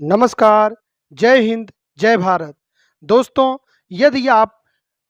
नमस्कार, जय हिंद, जय भारत। दोस्तों, यदि आप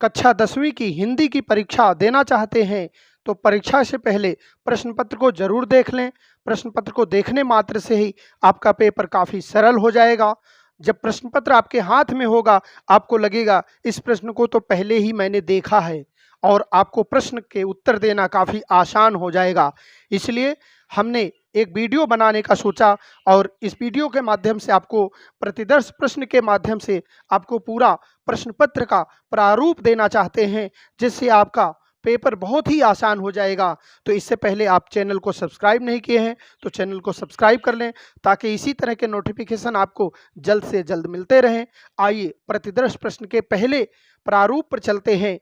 कक्षा 10वीं की हिंदी की परीक्षा देना चाहते हैं, तो परीक्षा से पहले प्रश्न पत्र को ज़रूर देख लें। प्रश्न पत्र को देखने मात्र से ही आपका पेपर काफ़ी सरल हो जाएगा। जब प्रश्न पत्र आपके हाथ में होगा, आपको लगेगा इस प्रश्न को तो पहले ही मैंने देखा है और आपको प्रश्न के उत्तर देना काफ़ी आसान हो जाएगा। इसलिए हमने एक वीडियो बनाने का सोचा और इस वीडियो के माध्यम से आपको प्रतिदर्श प्रश्न के माध्यम से आपको पूरा प्रश्न पत्र का प्रारूप देना चाहते हैं, जिससे आपका पेपर बहुत ही आसान हो जाएगा। तो इससे पहले आप चैनल को सब्सक्राइब नहीं किए हैं, तो चैनल को सब्सक्राइब कर लें, ताकि इसी तरह के नोटिफिकेशन आपको जल्द से जल्द मिलते रहें। आइए प्रतिदर्श प्रश्न के पहले प्रारूप पर चलते हैं,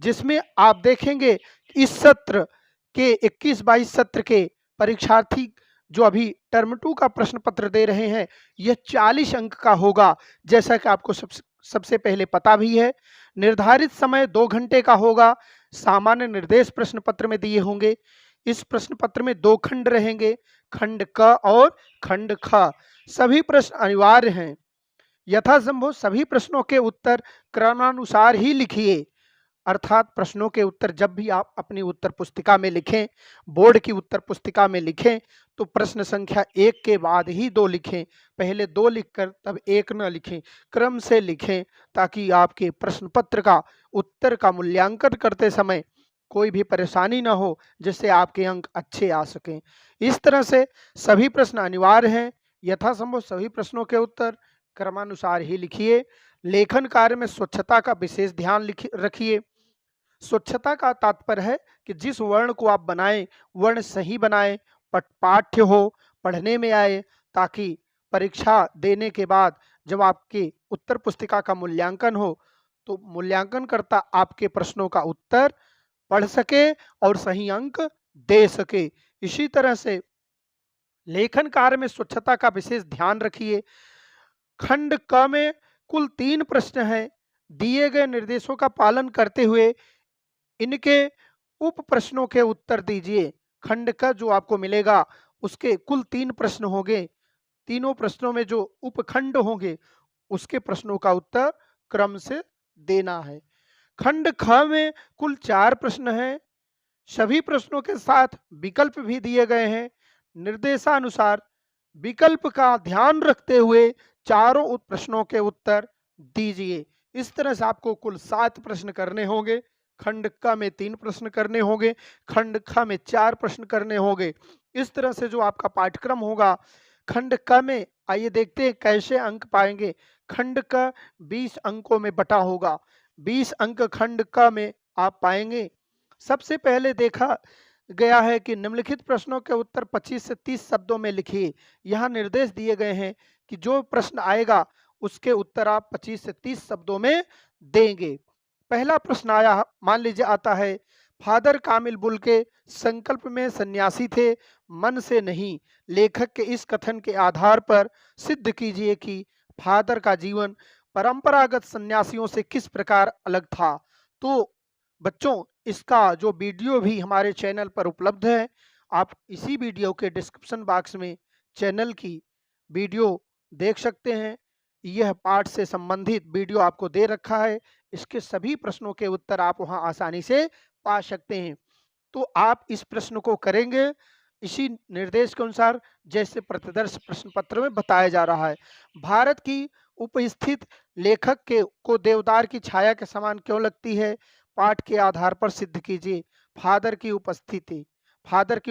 जिसमें आप देखेंगे इस सत्र के 21-22 सत्र के परीक्षार्थी जो अभी टर्म 2 का प्रश्न पत्र दे रहे हैं, यह 40 अंक का होगा। जैसा कि आपको सबसे पहले पता भी है, निर्धारित समय 2 घंटे का होगा। सामान्य निर्देश प्रश्न पत्र में दिए होंगे। इस प्रश्न पत्र में 2 खंड रहेंगे, खंड क और खंड ख। सभी प्रश्न अनिवार्य हैं। यथासंभव सभी प्रश्नों के उत्तर क्रमानुसार ही लिखिए। अर्थात प्रश्नों के उत्तर जब भी आप अपनी उत्तर पुस्तिका में लिखें, बोर्ड की उत्तर पुस्तिका में लिखें, तो प्रश्न संख्या 1 के बाद ही 2 लिखें। पहले 2 लिखकर तब 1 न लिखें, क्रम से लिखें, ताकि आपके प्रश्न पत्र का उत्तर का मूल्यांकन करते समय कोई भी परेशानी ना हो, जिससे आपके अंक अच्छे आ सकें। इस तरह से सभी प्रश्न अनिवार्य हैं। यथासंभव सभी प्रश्नों के उत्तर क्रमानुसार ही लिखिए। लेखन कार्य में स्वच्छता का विशेष ध्यान रखिए। स्वच्छता का तात्पर्य है कि जिस वर्ण को आप बनाएं, वर्ण सही बनाएं, पाठ्य हो, पढ़ने में आए, ताकि परीक्षा देने के बाद जब आपके उत्तर पुस्तिका का मूल्यांकन हो, तो मूल्यांकनकर्ता आपके प्रश्नों का उत्तर पढ़ सके और सही अंक दे सके। इसी तरह से लेखन कार्य में स्वच्छता का विशेष ध्यान रखिए। खंड क में कुल 3 प्रश्न हैं। दिए गए निर्देशों का पालन करते हुए इनके उप प्रश्नों के उत्तर दीजिए। खंड का जो आपको मिलेगा, उसके कुल 3 प्रश्न होंगे। तीनों प्रश्नों में जो उपखंड होंगे, उसके प्रश्नों का उत्तर क्रम से देना है। खंड ख में कुल 4 प्रश्न हैं। सभी प्रश्नों के साथ विकल्प भी दिए गए हैं। निर्देशानुसार विकल्प का ध्यान रखते हुए चारों प्रश्नों के उत्तर दीजिए। इस तरह से आपको कुल 7 प्रश्न करने होंगे। खंड क में 3 प्रश्न करने होंगे, खंड ख में 4 प्रश्न करने होंगे। इस तरह से जो आपका पाठ्यक्रम होगा, खंड क में आइए देखते हैं कैसे अंक पाएंगे। खंड क 20 अंकों में बटा होगा। 20 अंक खंड क में आप पाएंगे। सबसे पहले देखा गया है कि निम्नलिखित प्रश्नों के उत्तर 25 से 30 शब्दों में लिखिए। यहाँ निर्देश दिए गए हैं कि जो प्रश्न आएगा, उसके उत्तर आप 25 से 30 शब्दों में देंगे। पहला प्रश्न आया, मान लीजिए आता है, फादर कामिल बुल्के संकल्प में सन्यासी थे, मन से नहीं। लेखक के इस कथन के आधार पर सिद्ध कीजिए कि फादर का जीवन परंपरागत सन्यासियों से किस प्रकार अलग था। तो बच्चों, इसका जो वीडियो भी हमारे चैनल पर उपलब्ध है, आप इसी वीडियो के डिस्क्रिप्शन बॉक्स में चैनल की वीडियो देख सकते हैं। यह पाठ से संबंधित वीडियो आपको दे रखा है। इसके सभी प्रश्नों के उत्तर आप वहां आसानी से पा सकते हैं। तो आप इस प्रश्न को करेंगे इसी निर्देश के अनुसार, जैसे प्रतिदर्श प्रश्न पत्र में बताया जा रहा है। भारत की उपस्थित लेखक के को देवदार की छाया के समान क्यों लगती है? पाठ के आधार पर सिद्ध कीजिए। फादर की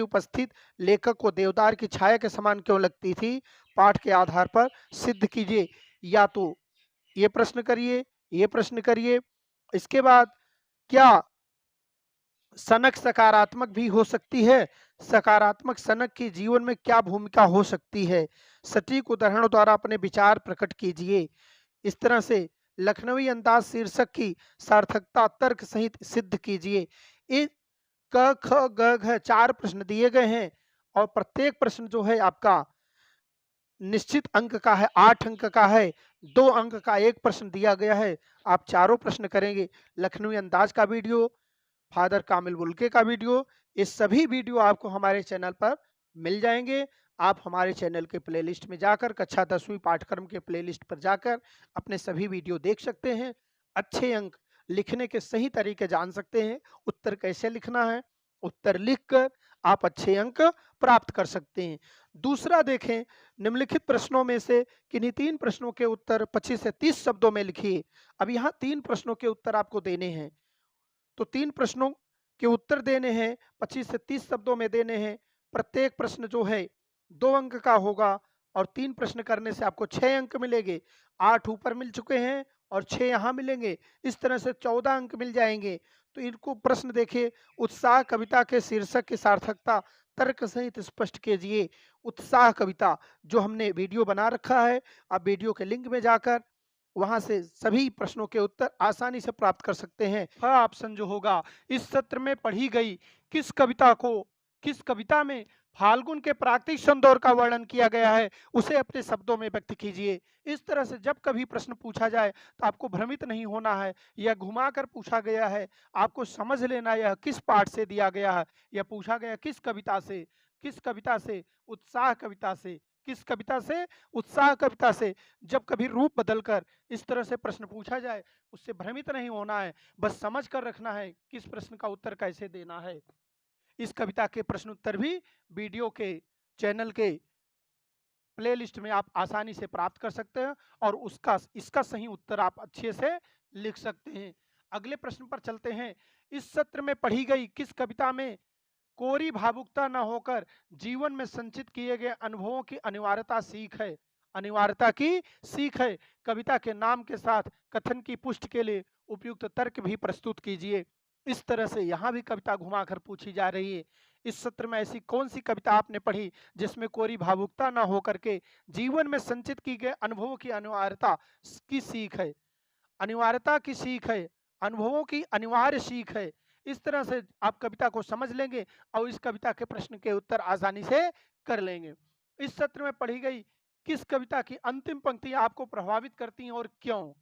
उपस्थित लेखक को देवदार की छाया के समान क्यों लगती थी? पाठ के आधार पर सिद्ध कीजिए। या तो ये प्रश्न करिए, ये प्रश्न करिए। इसके बाद, क्या सनक सकारात्मक भी हो सकती है? सकारात्मक सनक की जीवन में क्या भूमिका हो सकती है? सटीक उदाहरणों द्वारा अपने विचार प्रकट कीजिए। इस तरह से लखनवी अंदाज शीर्षक की सार्थकता तर्क सहित सिद्ध कीजिए। ये क ख ग घ 4 प्रश्न दिए गए हैं और प्रत्येक प्रश्न जो है आपका निश्चित अंक का है, 8 अंक का है। 2 अंक का एक प्रश्न दिया गया है। आप चारों प्रश्न करेंगे। लखनवी अंदाज का वीडियो, फादर कामिल बुल्के का वीडियो, ये सभी वीडियो आपको हमारे चैनल पर मिल जाएंगे। आप हमारे चैनल के प्लेलिस्ट में जाकर कक्षा 10वीं पाठ्यक्रम के प्लेलिस्ट पर जाकर अपने सभी वीडियो देख सकते हैं। अच्छे अंक लिखने के सही तरीके जान सकते हैं। उत्तर कैसे लिखना है, उत्तर लिखकर आप अच्छे अंक प्राप्त कर सकते हैं। दूसरा देखें, निम्नलिखित प्रश्नों में से किन्हीं 3 प्रश्नों के उत्तर 25 से 30 शब्दों में लिखिए। अब यहाँ 3 प्रश्नों के उत्तर आपको देने हैं। तो 3 प्रश्नों के उत्तर देने हैं, 25 से 30 शब्दों में देने हैं। प्रत्येक प्रश्न जो है 2 अंक का होगा और 3 प्रश्न करने से आपको 6 अंक मिलेंगे। 8 ऊपर मिल चुके हैं और 6 यहाँ मिलेंगे। इस तरह से 14 अंक मिल जाएंगे। तो इनको प्रश्न देखिए, उत्साह कविता के शीर्षक की सार्थकता तर्क सहित स्पष्ट कीजिए। उत्साह कविता जो हमने वीडियो बना रखा है, आप वीडियो के लिंक में जाकर वहां से सभी प्रश्नों के उत्तर आसानी से प्राप्त कर सकते हैं। हाँ, ऑप्शन जो होगा, इस सत्र में पढ़ी गई किस कविता में फाल्गुन के प्राकृतिक सौंदर्य का वर्णन किया गया है, उसे अपने शब्दों में व्यक्त कीजिए। इस तरह से जब कभी प्रश्न पूछा जाए तो आपको भ्रमित नहीं होना है। यह घुमाकर पूछा गया है, आपको समझ लेना यह किस पाठ से दिया गया है। यह पूछा गया किस कविता से, उत्साह कविता से। किस कविता से? उत्साह कविता से। जब कभी रूप बदलकर इस तरह से प्रश्न पूछा जाए, उससे भ्रमित नहीं होना है, बस समझ कर रखना है किस प्रश्न का उत्तर कैसे देना है। इस कविता के प्रश्न उत्तर भी वीडियो के चैनल के प्लेलिस्ट में आप आसानी से प्राप्त कर सकते हैं और इसका सही उत्तर आप अच्छे से लिख सकते हैं। अगले प्रश्न पर चलते हैं। इस सत्र में पढ़ी गई किस कविता में कोरी भावुकता न होकर जीवन में संचित किए गए अनुभवों की अनिवार्यता की सीख है। कविता के नाम के साथ कथन की पुष्टि के लिए उपयुक्त तर्क भी प्रस्तुत कीजिए। इस तरह से यहाँ भी कविता घुमाकर पूछी जा रही है। इस सत्र में ऐसी कौन सी कविता आपने पढ़ी जिसमें कोरी भावुकता न होकर के जीवन में संचित की गए अनुभवों की अनिवार्यता की सीख है। अनिवार्यता की सीख है, अनुभवों की अनिवार्य सीख है। इस तरह से आप कविता को समझ लेंगे और इस कविता के प्रश्न के उत्तर आसानी से कर लेंगे। इस सत्र में पढ़ी गई किस कविता की अंतिम पंक्तियां आपको प्रभावित करती हैं और क्यों?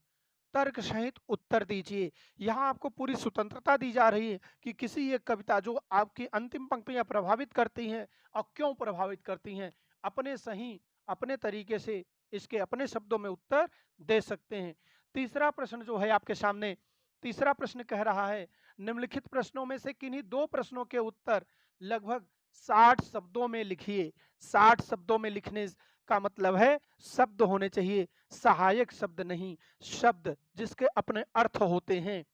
तर्क सहित उत्तर दीजिए। यहाँ आपको पूरी स्वतंत्रता दी जा रही है कि किसी एक कविता जो आपकी अंतिम पंक्तियां प्रभावित करती हैं और क्यों प्रभावित करती हैं, अपने तरीके से इसके अपने शब्दों में उत्तर दे सकते हैं। तीसरा प्रश्न जो है आपके सामने, तीसरा प्रश्न कह रहा है निम्नलिखित प्रश्नों में से किन्हीं 2 प्रश्नों के उत्तर लगभग 60 शब्दों में लिखिए। 60 शब्दों में लिखने का मतलब है शब्द होने चाहिए, सहायक शब्द नहीं, शब्द जिसके अपने अर्थ होते हैं।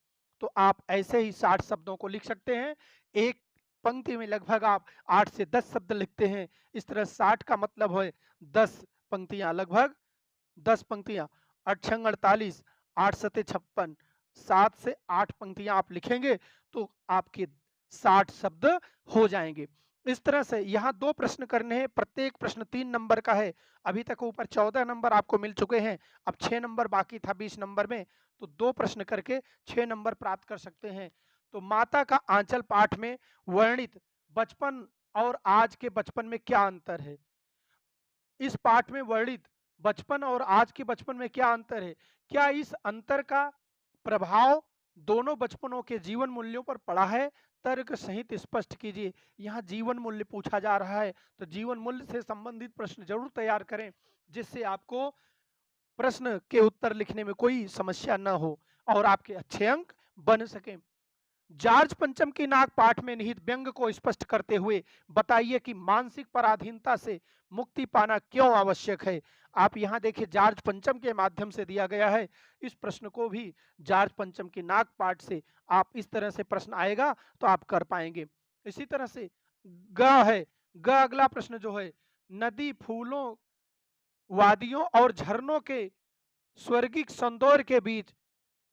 तो आप ऐसे ही 60 शब्दों को लिख सकते हैं। एक पंक्ति में लगभग आप 8 से 10 शब्द लिखते हैं। इस तरह 60 का मतलब है 10 पंक्तियां, लगभग 10 पंक्तियां, 8 छंग 48, 8 सते 56, 7 से 8 पंक्तियां आप लिखेंगे तो आपके 60 शब्द हो जाएंगे। इस तरह से यहाँ 2 प्रश्न करने हैं, प्रत्येक प्रश्न 3 नंबर का है। अभी तक ऊपर 14 नंबर आपको मिल चुके हैं, अब 6 नंबर बाकी था 20 नंबर में, तो 2 प्रश्न करके 6 नंबर प्राप्त कर सकते हैं। तो माता का आंचल पाठ में वर्णित बचपन और आज के बचपन में क्या अंतर है? इस पाठ में वर्णित बचपन और आज के बचपन में क्या अंतर है? क्या इस अंतर का प्रभाव दोनों बचपनों के जीवन मूल्यों पर पड़ा है? तर्क सहित स्पष्ट कीजिए। यहाँ जीवन मूल्य पूछा जा रहा है, तो जीवन मूल्य से संबंधित प्रश्न जरूर तैयार करें, जिससे आपको प्रश्न के उत्तर लिखने में कोई समस्या न हो और आपके अच्छे अंक बन सकें। जॉर्ज पंचम की नाक पाठ में निहित व्यंग को स्पष्ट करते हुए बताइए कि मानसिक पराधीनता से मुक्ति पाना क्यों आवश्यक है। आप यहाँ देखिए जॉर्ज पंचम के माध्यम से दिया गया है। इस प्रश्न को भी जॉर्ज पंचम की नाक पाठ से आप इस तरह से प्रश्न आएगा तो आप कर पाएंगे। इसी तरह से ग है, ग अगला प्रश्न जो है, नदी, फूलों, वादियों और झरनों के स्वर्गिक सौंदर्य के बीच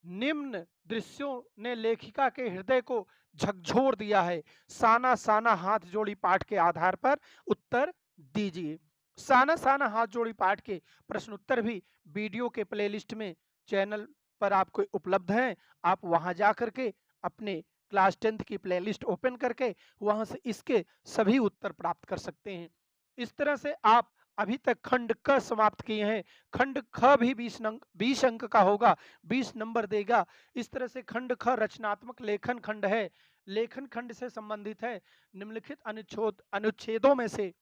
निम्न दृश्यों ने लेखिका के हृदय को झकझोर दिया है। साना साना हाथ जोड़ी पाठ के आधार पर उत्तर दीजिए। साना साना हाथ जोड़ी पाठ के प्रश्न उत्तर भी वीडियो के प्लेलिस्ट में चैनल पर आपको उपलब्ध हैं। आप वहां जा करके अपने क्लास 10th की प्लेलिस्ट ओपन करके वहां से इसके सभी उत्तर प्राप्त कर सकते हैं। इस तरह से आप अभी तक खंड क समाप्त किए हैं। खंड ख भी 20 अंक का होगा, 20 नंबर देगा। इस तरह से खंड ख रचनात्मक लेखन खंड है, लेखन खंड से संबंधित है। निम्नलिखित अनुच्छेदों में से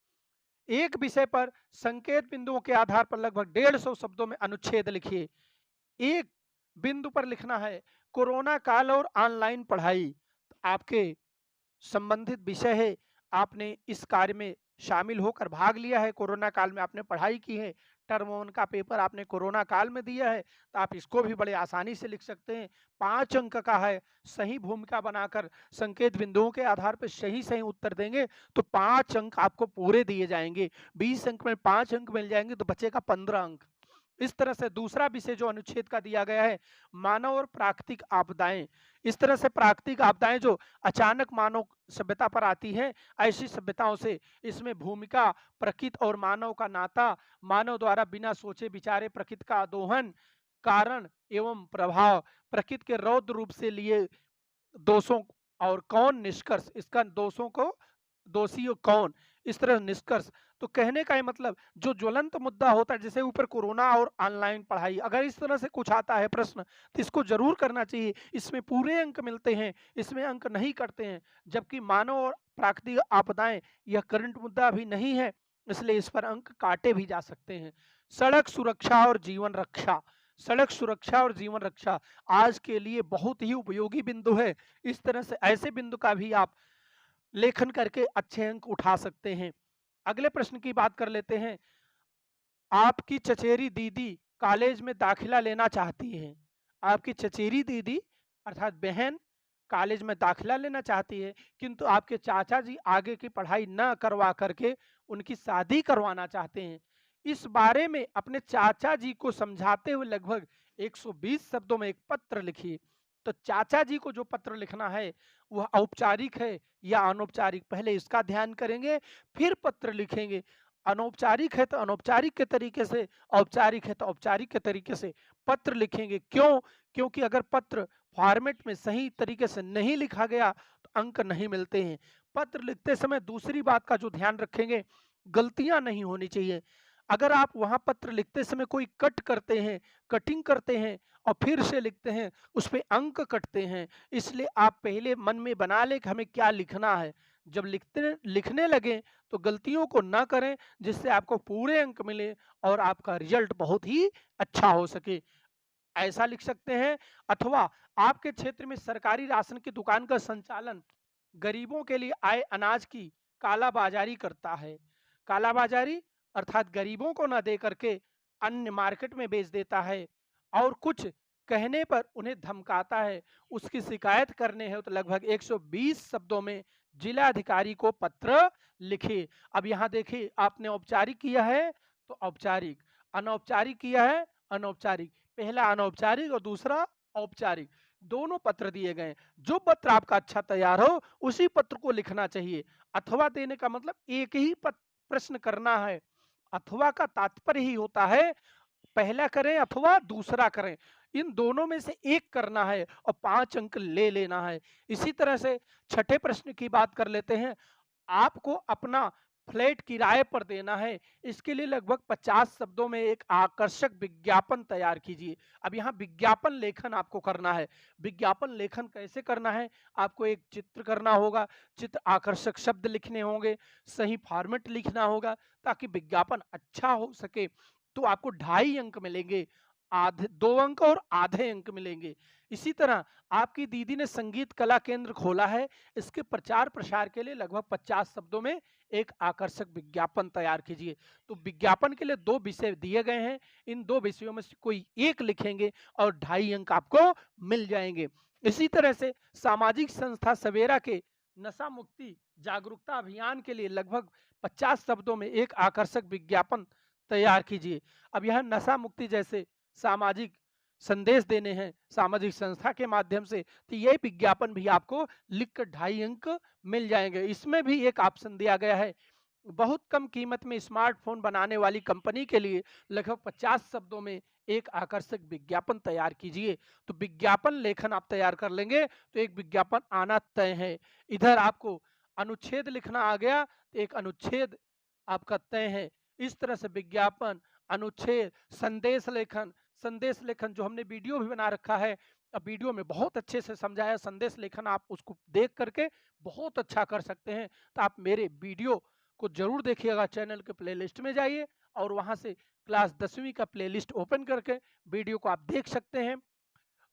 एक विषय पर संकेत बिंदुओं के आधार पर लगभग 150 शब्दों में अनुच्छेद लिखिए। एक बिंदु पर लिखना है कोरोना काल और ऑनलाइन पढ़ाई। आपके संबंधित विषय है, आपने इस कार्य में शामिल होकर भाग लिया है, कोरोना काल में आपने पढ़ाई की है, टर्म 1 का पेपर आपने कोरोना काल में दिया है, तो आप इसको भी बड़े आसानी से लिख सकते हैं। 5 अंक का है, सही भूमिका बनाकर संकेत बिंदुओं के आधार पर सही-सही उत्तर देंगे तो 5 अंक आपको पूरे दिए जाएँगे। 20 अंक में 5 अंक मिल जाएँगे तो बचेगा 15 अंक। इस तरह से दूसरा विषय जो अनुच्छेद का दिया गया है, मानव और प्राकृतिक आपदाएँ। इस तरह से प्राकृतिक आपदाएँ जो अचानक मानव सभ्यता पर आती हैं, ऐसी सभ्यताओं से इसमें भूमिका, प्रकृति और मानव का नाता, मानव द्वारा बिना सोचे विचारे प्रकृति का दोहन, कारण एवं प्रभाव, प्रकृति के रौद्र रूप से लिए दोषों और कौन निष्कर्ष, इसका दोषों को दोषी कौन, इस तरह निष्कर्ष। तो कहने का ये मतलब जो ज्वलंत मुद्दा होता है, जैसे ऊपर कोरोना और ऑनलाइन पढ़ाई, अगर इस तरह से कुछ आता है प्रश्न तो इसको जरूर करना चाहिए। इसमें पूरे अंक मिलते हैं, इसमें अंक नहीं कटते हैं। जबकि मानव और प्राकृतिक आपदाएं यह करंट मुद्दा भी नहीं है, इसलिए इस पर अंक काटे भी जा सकते हैं। सड़क सुरक्षा और जीवन रक्षा, सड़क सुरक्षा और जीवन रक्षा आज के लिए बहुत ही उपयोगी बिंदु है। इस तरह से ऐसे बिंदु का भी आप लेखन करके अच्छे अंक उठा सकते हैं। अगले प्रश्न की बात कर लेते हैं। आपकी चचेरी दीदी कॉलेज में दाखिला लेना चाहती है। आपकी चचेरी दीदी अर्थात बहन कॉलेज में दाखिला लेना चाहती है, किंतु आपके चाचा जी आगे की पढ़ाई न करवा करके उनकी शादी करवाना चाहते हैं। इस बारे में अपने चाचा जी को समझाते हुए लगभग 120 शब्दों में एक पत्र लिखिए। तो चाचा जी को जो पत्र लिखना है वह औपचारिक है या अनौपचारिक, पहले इसका ध्यान करेंगे फिर पत्र लिखेंगे। अनौपचारिक है तो अनौपचारिक के तरीके से, औपचारिक है तो औपचारिक के तरीके से पत्र लिखेंगे। क्यों? क्योंकि अगर पत्र फॉर्मेट में सही तरीके से नहीं लिखा गया तो अंक नहीं मिलते हैं। पत्र लिखते समय दूसरी बात का जो ध्यान रखेंगे, गलतियां नहीं होनी चाहिए। अगर आप वहां पत्र लिखते समय कोई कट करते हैं, कटिंग करते हैं और फिर से लिखते हैं, उस पे अंक कटते हैं। इसलिए आप पहले मन में बना लें कि हमें क्या लिखना है। जब लिखने लगे तो गलतियों को ना करें, जिससे आपको पूरे अंक मिले और आपका रिजल्ट बहुत ही अच्छा हो सके। ऐसा लिख सकते हैं। अथवा आपके क्षेत्र में सरकारी राशन की दुकान का संचालन गरीबों के लिए आए अनाज की कालाबाजारी करता है। कालाबाजारी अर्थात गरीबों को न दे करके अन्य मार्केट में बेच देता है और कुछ कहने पर उन्हें धमकाता है। उसकी शिकायत करने है तो लगभग 120 शब्दों में जिला अधिकारी को पत्र लिखिए। अब यहाँ देखिए, आपने औपचारिक किया है तो औपचारिक, अनौपचारिक किया है अनौपचारिक। पहला अनौपचारिक और दूसरा औपचारिक, दोनों पत्र दिए गए। जो पत्र आपका अच्छा तैयार हो उसी पत्र को लिखना चाहिए। अथवा देने का मतलब एक ही प्रश्न करना है। अथवा का तात्पर्य ही होता है पहला करें अथवा दूसरा करें, इन दोनों में से एक करना है और 5 अंक ले लेना है। इसी तरह से छठे प्रश्न की बात कर लेते हैं। आपको अपना फ्लैट किराए पर देना है, इसके लिए लगभग 50 शब्दों में एक आकर्षक विज्ञापन तैयार कीजिए। अब यहाँ विज्ञापन लेखन आपको करना है। विज्ञापन लेखन कैसे करना है? आपको एक चित्र करना होगा, चित्र आकर्षक शब्द लिखने होंगे, सही फॉर्मेट लिखना होगा ताकि विज्ञापन अच्छा हो सके। तो आपको 2.5 अंक मिलेंगे, आधे 2 अंक और आधे अंक मिलेंगे। इसी तरह आपकी दीदी ने संगीत कला केंद्र खोला है, इसके प्रचार प्रसार के लिए लगभग 50 शब्दों में एक आकर्षक विज्ञापन तैयार कीजिए। तो विज्ञापन के लिए 2 विषय दिए गए हैं, इन 2 विषयों में से कोई एक लिखेंगे और 2.5 अंक आपको मिल जाएंगे। इसी तरह से सामाजिक संस्था सवेरा के नशा मुक्ति जागरूकता अभियान के लिए लगभग 50 शब्दों में एक आकर्षक विज्ञापन तैयार कीजिए। अब यह नशा मुक्ति जैसे सामाजिक संदेश देने हैं सामाजिक संस्था के माध्यम से, तो ये विज्ञापन भी आपको लिखकर 2.5 अंक मिल जाएंगे। इसमें भी एक ऑप्शन दिया गया है, बहुत कम कीमत में स्मार्टफोन बनाने वाली कंपनी के लिए लगभग 50 शब्दों में एक आकर्षक विज्ञापन तैयार कीजिए। तो विज्ञापन लेखन आप तैयार कर लेंगे तो एक विज्ञापन आना तय है। इधर आपको अनुच्छेद लिखना आ गया तो एक अनुच्छेद आपका तय है। इस तरह से विज्ञापन, अनुच्छेद, संदेश लेखन जो हमने वीडियो भी बना रखा है, अब वीडियो में बहुत अच्छे से समझाया। संदेश लेखन आप उसको देख करके बहुत अच्छा कर सकते हैं। तो आप मेरे वीडियो को जरूर देखिएगा। चैनल के प्लेलिस्ट में जाइए और वहां से क्लास 10वीं का प्लेलिस्ट ओपन करके वीडियो को आप देख सकते हैं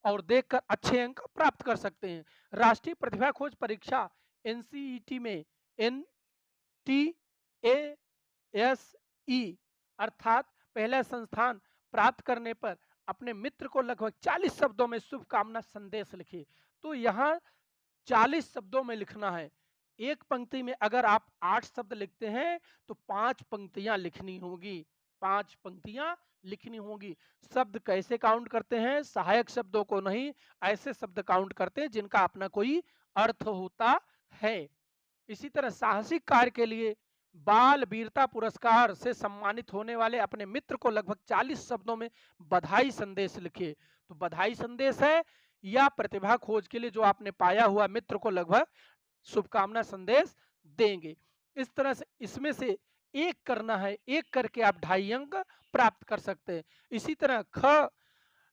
और देखकर अच्छे अंक प्राप्त कर सकते हैं। राष्ट्रीय प्रतिभा खोज परीक्षा एनसीईटी में NTASE अर्थात पहला संस्थान प्राप्त करने पर अपने मित्र को लगभग 40 शब्दों में शुभकामना संदेश लिखिए। तो यहाँ 40 शब्दों में लिखना है। एक पंक्ति में अगर आप 8 शब्द लिखते हैं तो 5 पंक्तियां लिखनी होगी, 5 पंक्तियां लिखनी होगी। शब्द कैसे काउंट करते हैं? सहायक शब्दों को नहीं, ऐसे शब्द काउंट करते हैं जिनका अपना कोई अर्थ होता है। इसी तरह साहसिक कार्य के लिए बाल वीरता पुरस्कार से सम्मानित होने वाले अपने मित्र को लगभग 40 शब्दों में बधाई संदेश लिखिए। तो बधाई संदेश है या प्रतिभा खोज के लिए जो आपने पाया हुआ मित्र को लगभग शुभकामना संदेश देंगे। इस तरह से इसमें से एक करना है, एक करके आप 2.5 अंक प्राप्त कर सकते हैं। इसी तरह ख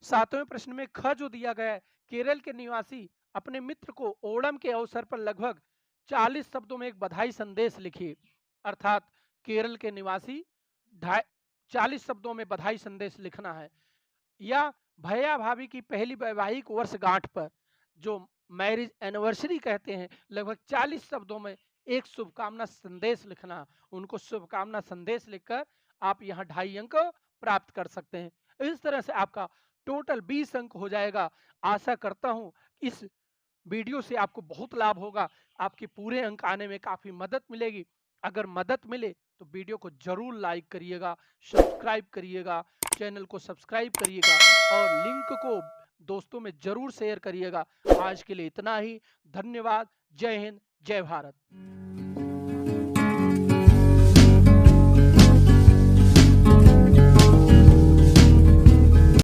7वें प्रश्न में ख जो दिया गया है, केरल के निवासी अपने मित्र को ओणम के अवसर पर लगभग 40 शब्दों में एक बधाई संदेश लिखिए। अर्थात केरल के निवासी 40 शब्दों में बधाई संदेश लिखना है। या भैया भाभी की पहली वैवाहिक वर्षगांठ पर जो मैरिज एनिवर्सरी कहते हैं, लगभग 40 शब्दों में एक शुभकामना संदेश लिखना। उनको शुभकामना संदेश लिखकर आप यहाँ 2.5 अंक प्राप्त कर सकते हैं। इस तरह से आपका टोटल 20 अंक हो जाएगा। आशा करता हूँ इस वीडियो से आपको बहुत लाभ होगा, आपके पूरे अंक आने में काफ़ी मदद मिलेगी। अगर मदद मिले तो वीडियो को जरूर लाइक करिएगा, सब्सक्राइब करिएगा, चैनल को सब्सक्राइब करिएगा और लिंक को दोस्तों में जरूर शेयर करिएगा। आज के लिए इतना ही। धन्यवाद। जय हिंद, जय भारत।